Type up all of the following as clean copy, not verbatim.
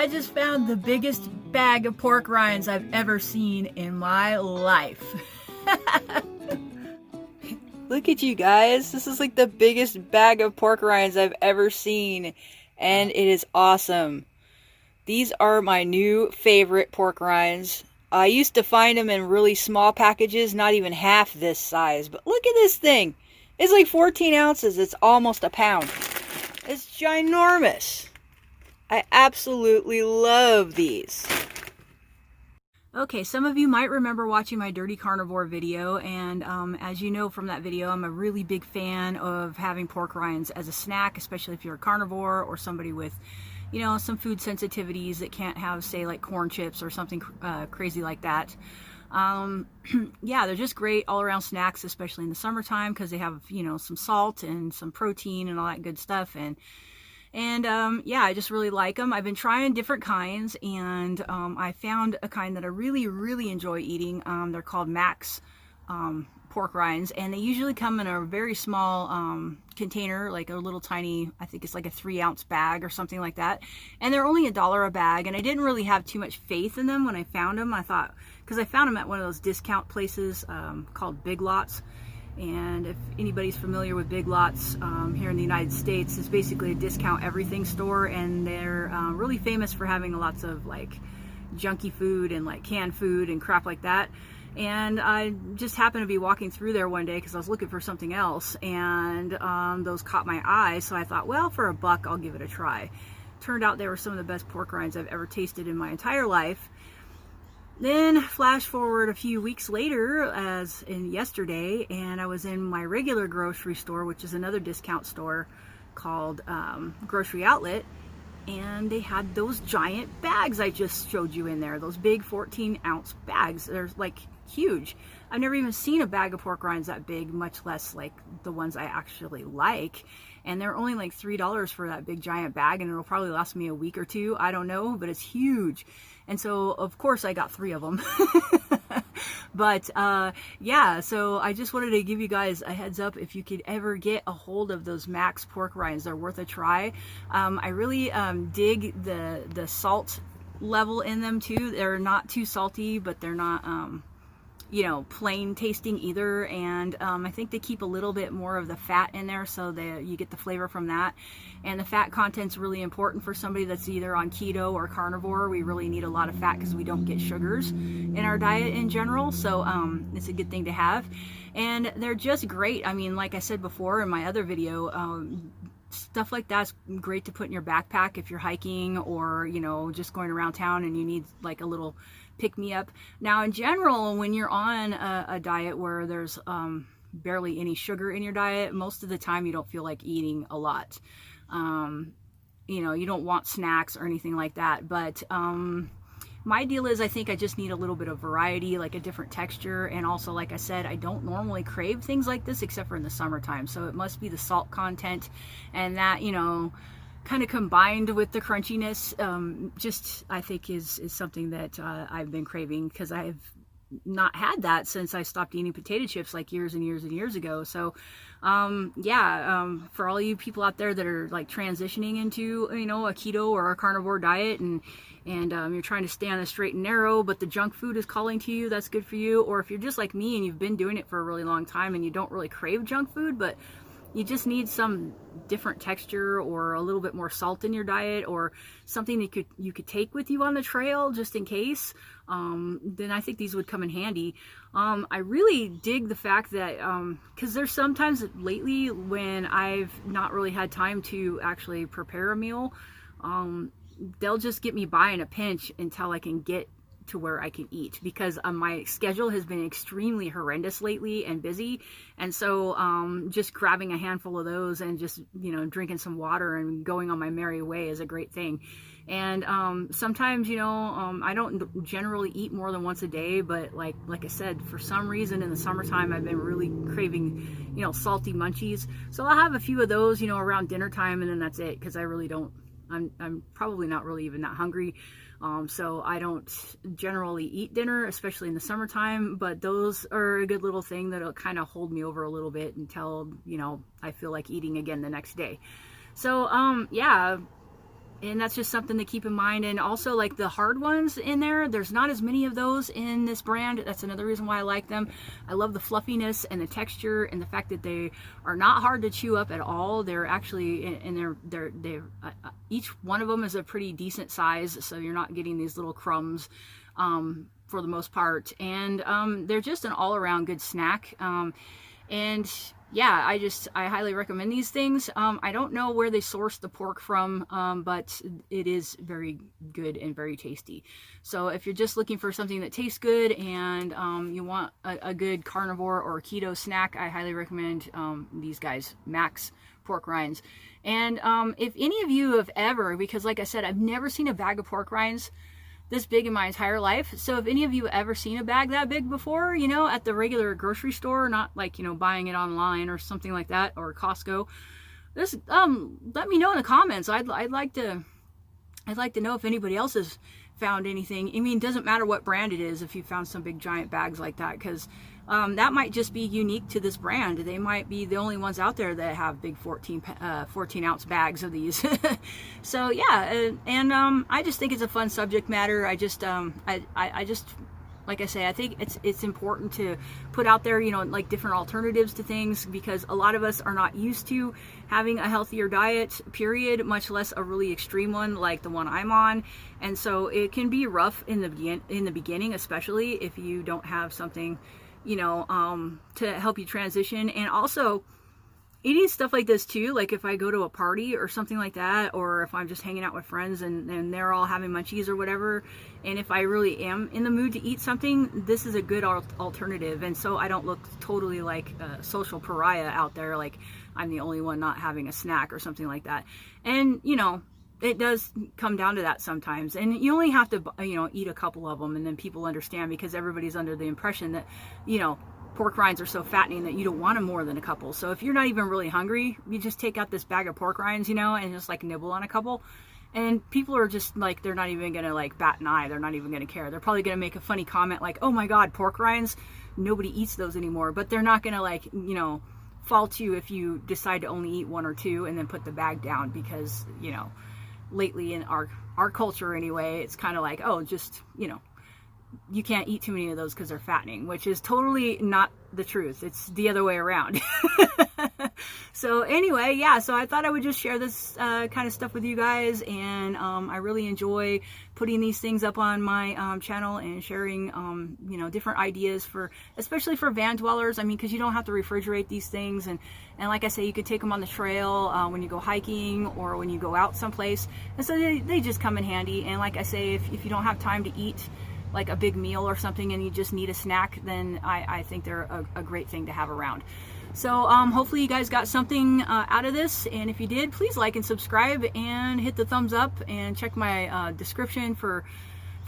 I just found the biggest bag of pork rinds I've ever seen in my life. Look at you guys. This is like the biggest bag of pork rinds I've ever seen, and it is awesome. These are my new favorite pork rinds. I used to find them in really small packages, not even half this size, but look at this thing. It's like 14 ounces. It's almost a pound. It's ginormous. I absolutely love these. Okay, some of you might remember watching my Dirty Carnivore video, and as you know from that video, I'm a really big fan of having pork rinds as a snack, especially if you're a carnivore or somebody with, you know, some food sensitivities that can't have, say, like corn chips or something crazy like that. Yeah, they're just great all-around snacks, especially in the summertime, because they have, you know, some salt and some protein and all that good stuff. And yeah, I just really like them. I've been trying different kinds, and I found a kind that I really enjoy eating. They're called Max pork rinds, and they usually come in a very small container, like a little tiny, I think it's like a 3-ounce bag or something like that, and they're only $1 a bag. And I didn't really have too much faith in them when I found them. I thought, because I found them at one of those discount places called Big Lots. And if anybody's familiar with Big Lots here in the United States, it's basically a discount everything store, and they're really famous for having lots of like junky food and like canned food and crap like that. And I just happened to be walking through there one day because I was looking for something else, and those caught my eye, so I thought, well, for $1 I'll give it a try. Turned out they were some of the best pork rinds I've ever tasted in my entire life. Then flash forward a few weeks later, as in yesterday, and I was in my regular grocery store, which is another discount store called Grocery Outlet, and they had those giant bags I just showed you in there, those big 14-ounce bags. They're like huge. I've never even seen a bag of pork rinds that big, much less like the ones I actually like. And they're only like $3 for that big giant bag, and it'll probably last me a week or two. I don't know, but it's huge. And so, of course, I got 3 of them. But yeah, so I just wanted to give you guys a heads up if you could ever get a hold of those Max pork rinds. They're worth a try. I really dig the salt level in them too. They're not too salty, but they're not you know, plain tasting either. And I think they keep a little bit more of the fat in there, so that you get the flavor from that. And the fat content's really important for somebody that's either on keto or carnivore. We really need a lot of fat because we don't get sugars in our diet in general, so it's a good thing to have. And they're just great. I mean, like I said before in my other video, stuff like that's great to put in your backpack if you're hiking, or, you know, just going around town and you need like a little pick-me-up. Now, in general, when you're on a diet where there's barely any sugar in your diet, most of the time you don't feel like eating a lot. You know, you don't want snacks or anything like that, but my deal is I think I just need a little bit of variety, like a different texture. And also, like I said, I don't normally crave things like this except for in the summertime, so it must be the salt content, and that, you know, kind of combined with the crunchiness, just I think is something that I've been craving, because I've not had that since I stopped eating potato chips like years and years ago. So yeah, for all you people out there that are like transitioning into, you know, a keto or a carnivore diet, and you're trying to stay on the straight and narrow, but the junk food is calling to you, that's good for you. Or if you're just like me and you've been doing it for a really long time and you don't really crave junk food, but you just need some different texture or a little bit more salt in your diet, or something that you could take with you on the trail just in case, then I think these would come in handy. I really dig the fact that, because there's sometimes lately when I've not really had time to actually prepare a meal, they'll just get me by in a pinch until I can get to where I can eat, because my schedule has been extremely horrendous lately and busy. And so just grabbing a handful of those and just, you know, drinking some water and going on my merry way is a great thing. And sometimes, you know, I don't generally eat more than once a day, but like I said, for some reason in the summertime I've been really craving, you know, salty munchies. So I'll have a few of those, you know, around dinner time, and then that's it, because I really don't, I'm probably not really even that hungry. So I don't generally eat dinner, especially in the summertime, but those are a good little thing that'll kind of hold me over a little bit until, you know, I feel like eating again the next day. So, yeah, And that's just something to keep in mind. And also, like the hard ones in there, there's not as many of those in this brand. That's another reason why I like them. I love the fluffiness and the texture and the fact that they are not hard to chew up at all. They're actually, and they're each one of them is a pretty decent size, so you're not getting these little crumbs for the most part. And they're just an all-around good snack. And yeah, I highly recommend these things. I don't know where they source the pork from, but it is very good and very tasty. So if you're just looking for something that tastes good and you want a good carnivore or keto snack, I highly recommend these guys, Max pork rinds. And if any of you have ever, because like I said, I've never seen a bag of pork rinds this big in my entire life. So if any of you ever seen a bag that big before, you know, at the regular grocery store, not like, you know, buying it online or something like that, or Costco, just let me know in the comments. I'd like to know if anybody else has found anything. I mean, it doesn't matter what brand it is if you found some big giant bags like that, because that might just be unique to this brand. They might be the only ones out there that have big 14 ounce bags of these. So yeah, and I just think it's a fun subject matter. I just like I say, I think it's important to put out there, you know, like different alternatives to things, because a lot of us are not used to having a healthier diet, period, much less a really extreme one like the one I'm on. And so it can be rough in the beginning, especially if you don't have something, you know, to help you transition. And also eating stuff like this too, like if I go to a party or something like that, or if I'm just hanging out with friends and they're all having munchies or whatever, and if I really am in the mood to eat something, this is a good alternative. And so I don't look totally like a social pariah out there, like I'm the only one not having a snack or something like that. And you know, it does come down to that sometimes, and you only have to, you know, eat a couple of them, and then people understand, because everybody's under the impression that, you know, pork rinds are so fattening that you don't want them more than a couple. So if you're not even really hungry, you just take out this bag of pork rinds, you know, and just like nibble on a couple, and people are just like, they're not even gonna like bat an eye. They're not even gonna care. They're probably gonna make a funny comment like, oh my god, pork rinds, nobody eats those anymore. But they're not gonna, like, you know, fault you if you decide to only eat one or two and then put the bag down, because, you know, lately in our culture anyway, it's kind of like, oh, just, you know, you can't eat too many of those because they're fattening, which is totally not the truth. It's the other way around. So anyway, yeah, so I thought I would just share this kind of stuff with you guys, and I really enjoy putting these things up on my channel and sharing, you know, different ideas for, especially for van dwellers. I mean, because you don't have to refrigerate these things, and like I say, you could take them on the trail when you go hiking or when you go out someplace, and so they just come in handy. And like I say, if you don't have time to eat like a big meal or something and you just need a snack, then I think they're a great thing to have around. So hopefully you guys got something out of this, and if you did, please like and subscribe and hit the thumbs up, and check my description for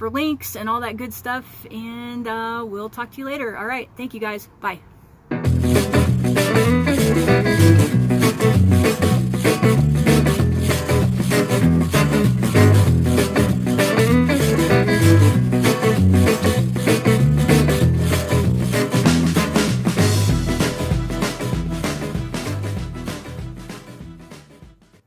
links and all that good stuff, and we'll talk to you later. All right, thank you guys, bye.